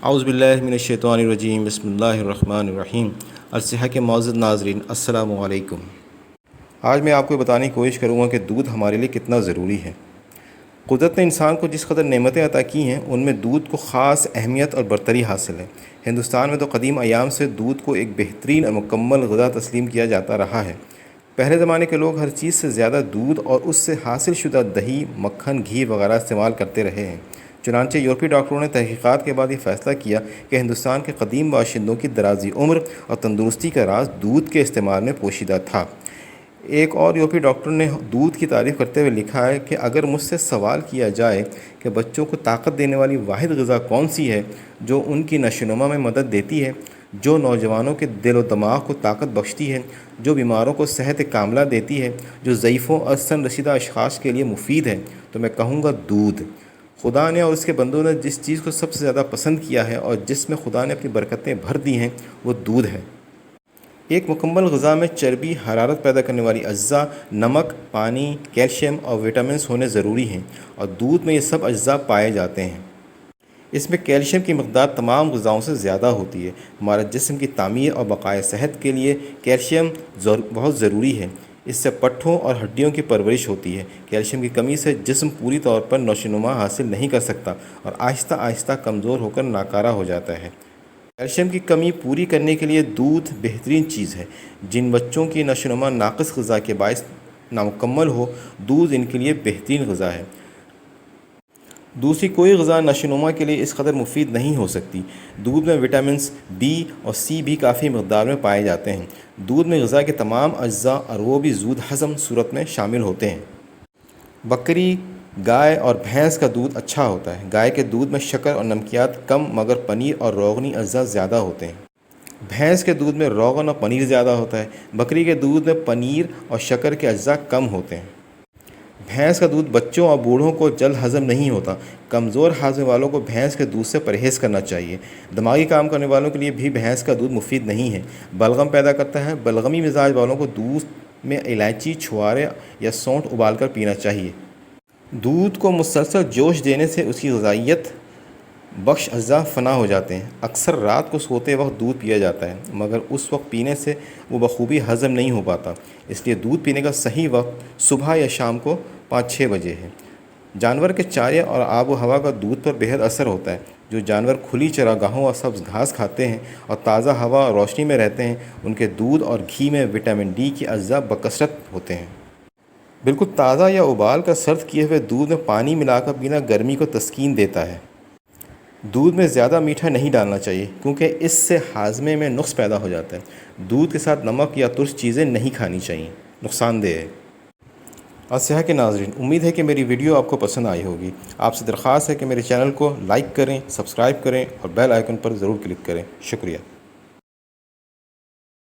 اعوذ باللہ من الشیطان الرجیم بسم اللہ الرحمن الرحیم۔ الصحہ کے معزز ناظرین السلام علیکم۔ آج میں آپ کو بتانے کی کوشش کروں گا کہ دودھ ہمارے لیے کتنا ضروری ہے۔ قدرت نے انسان کو جس قدر نعمتیں عطا کی ہیں ان میں دودھ کو خاص اہمیت اور برتری حاصل ہے۔ ہندوستان میں تو قدیم ایام سے دودھ کو ایک بہترین اور مکمل غذا تسلیم کیا جاتا رہا ہے۔ پہلے زمانے کے لوگ ہر چیز سے زیادہ دودھ اور اس سے حاصل شدہ دہی، مکھن، گھی وغیرہ استعمال کرتے رہے ہیں۔ چنانچہ یورپی ڈاکٹروں نے تحقیقات کے بعد یہ فیصلہ کیا کہ ہندوستان کے قدیم باشندوں کی درازی عمر اور تندرستی کا راز دودھ کے استعمال میں پوشیدہ تھا۔ ایک اور یورپی ڈاکٹر نے دودھ کی تعریف کرتے ہوئے لکھا ہے کہ اگر مجھ سے سوال کیا جائے کہ بچوں کو طاقت دینے والی واحد غذا کون سی ہے جو ان کی نشوونما میں مدد دیتی ہے، جو نوجوانوں کے دل و دماغ کو طاقت بخشتی ہے، جو بیماروں کو صحت کاملہ دیتی ہے، جو ضعیفوں اور سن رسیدہ اشخاص کے لیے مفید ہے، تو میں کہوں گا دودھ۔ خدا نے اور اس کے بندوں نے جس چیز کو سب سے زیادہ پسند کیا ہے اور جس میں خدا نے اپنی برکتیں بھر دی ہیں وہ دودھ ہے۔ ایک مکمل غذا میں چربی، حرارت پیدا کرنے والی اجزاء، نمک، پانی، کیلشیم اور وٹامنز ہونے ضروری ہیں، اور دودھ میں یہ سب اجزاء پائے جاتے ہیں۔ اس میں کیلشیم کی مقدار تمام غذاؤں سے زیادہ ہوتی ہے۔ ہمارے جسم کی تعمیر اور بقائے صحت کے لیے کیلشیم بہت ضروری ہے۔ اس سے پٹھوں اور ہڈیوں کی پرورش ہوتی ہے۔ کیلشیم کی کمی سے جسم پوری طور پر نشوونما حاصل نہیں کر سکتا اور آہستہ آہستہ کمزور ہو کر ناکارہ ہو جاتا ہے۔ کیلشیم کی کمی پوری کرنے کے لیے دودھ بہترین چیز ہے۔ جن بچوں کی نشوونما ناقص غذا کے باعث نامکمل ہو، دودھ ان کے لیے بہترین غذا ہے۔ دوسری کوئی غذا نشوونما کے لیے اس قدر مفید نہیں ہو سکتی۔ دودھ میں وٹامنز بی اور سی بھی کافی مقدار میں پائے جاتے ہیں۔ دودھ میں غذا کے تمام اجزاء اور وہ بھی زود ہضم صورت میں شامل ہوتے ہیں۔ بکری، گائے اور بھینس کا دودھ اچھا ہوتا ہے۔ گائے کے دودھ میں شکر اور نمکیات کم مگر پنیر اور روغنی اجزاء زیادہ ہوتے ہیں۔ بھینس کے دودھ میں روغن اور پنیر زیادہ ہوتا ہے۔ بکری کے دودھ میں پنیر اور شکر کے اجزاء کم ہوتے ہیں۔ بھینس کا دودھ بچوں اور بوڑھوں کو جلد ہضم نہیں ہوتا۔ کمزور ہاضمے والوں کو بھینس کے دودھ سے پرہیز کرنا چاہیے۔ دماغی کام کرنے والوں کے لیے بھی بھینس کا دودھ مفید نہیں ہے، بلغم پیدا کرتا ہے۔ بلغمی مزاج والوں کو دودھ میں الائچی، چھوارے یا سونٹھ ابال کر پینا چاہیے۔ دودھ کو مسلسل جوش دینے سے اس کی غذائیت بخش اجزاء فنا ہو جاتے ہیں۔ اکثر رات کو سوتے وقت دودھ پیا جاتا ہے، مگر اس وقت پینے سے وہ بخوبی ہضم نہیں ہو پاتا۔ اس لیے دودھ پینے کا صحیح وقت صبح یا شام کو 5-6 بجے ہے۔ جانور کے چارے اور آب و ہوا کا دودھ پر بہت اثر ہوتا ہے۔ جو جانور کھلی چراگاہوں اور سبز گھاس کھاتے ہیں اور تازہ ہوا اور روشنی میں رہتے ہیں، ان کے دودھ اور گھی میں وٹامن ڈی کی اجزاء بکثرت ہوتے ہیں۔ بالکل تازہ یا ابال کر سرد کیے ہوئے دودھ میں پانی ملا کر پینا گرمی کو تسکین دیتا ہے۔ دودھ میں زیادہ میٹھا نہیں ڈالنا چاہیے کیونکہ اس سے ہاضمے میں نقص پیدا ہو جاتا ہے۔ دودھ کے ساتھ نمک یا ترش چیزیں نہیں کھانی چاہیے، نقصان دہ ہے۔ الصحہ کے ناظرین، امید ہے کہ میری ویڈیو آپ کو پسند آئی ہوگی۔ آپ سے درخواست ہے کہ میرے چینل کو لائک کریں، سبسکرائب کریں اور بیل آئیکن پر ضرور کلک کریں۔ شکریہ۔